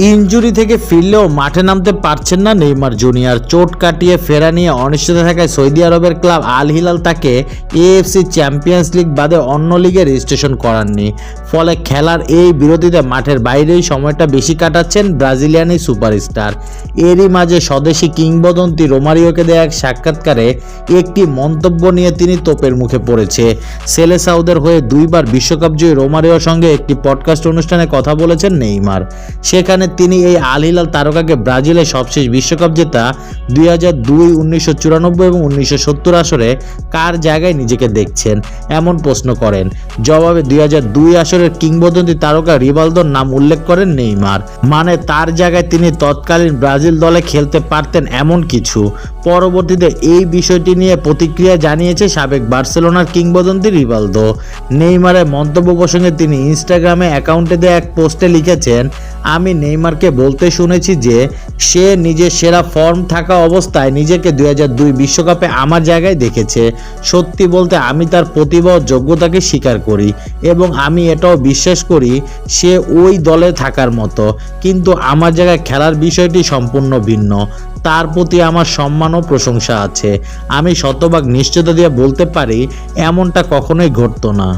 Injury থেকে ফিরলেও মাঠে নামতে পারছেন না নেইমার জুনিয়র। চোট কাটিয়ে ফেরা নিয়ে অনিশ্চিত থাকায় সৌদি আরবের ক্লাব আল হিলাল তাকে এএফসি চ্যাম্পিয়ন্স লিগ বাদে অন্য লিগে রেজিস্ট্রেশন করাননি। ফলে খেলার এই বিরতিতে মাঠের বাইরেই সময়টা বেশি কাটাচ্ছেন ব্রাজিলিয়ান এই সুপারস্টার। এরই মাঝে স্বদেশি কিংবদন্তি রোমারিওকে দেয়া এক সাক্ষাৎকারে একটি মন্তব্য নিয়ে তিনি তোপের মুখে পড়েছে। সেলেসাউদের হয়ে দুইবার বিশ্বকাপ জয়ী রোমারিওর সঙ্গে একটি পডকাস্ট অনুষ্ঠানে কথা বলেছেন নেইমার। সেখানে তিনি এই আল হিলাল তারকাকে ব্রাজিলের সবশেষ বিশ্বকাপ জেতা 2002, 1994 এবং 1970 আসরে কার জায়গায় নিজেকে দেখছেন এমন প্রশ্ন করেন। জবাবে 2002 আসরের কিংবদন্তি তারকা রিভালদোর নাম উল্লেখ করেন নেইমার। মানে তার জায়গায় তিনি তৎকালীন ব্রাজিল দলে খেলতে পারতেন এমন কিছু। পরবর্তীতে এই বিষয়টি নিয়ে প্রতিক্রিয়া জানিয়েছে সাবেক বার্সেলোনার কিংবদন্তি রিভালদো। নেইমারের মন্তব্য প্রসঙ্গে তিনি ইনস্টাগ্রামে অ্যাকাউন্টে দেয়া এক পোস্টে লিখেছেন, আমি নেইমারকে বলতে শুনেছি যে সে নিজের সেরা ফর্ম থাকা অবস্থায় নিজেকে 2002 বিশ্বকাপে আমার জায়গায় দেখেছে। সত্যি বলতে আমি তার প্রতিভা ও যোগ্যতাকে স্বীকার করি এবং আমি এটাও বিশ্বাস করি সে ওই দলে থাকার মতো, কিন্তু আমার জায়গায় খেলার বিষয়টি সম্পূর্ণ ভিন্ন। তার প্রতি আমার সম্মান ও প্রশংসা আছে। আমি শতভাগ নিশ্চয়তা দিয়ে বলতে পারি এমনটা কখনোই ঘটতো না।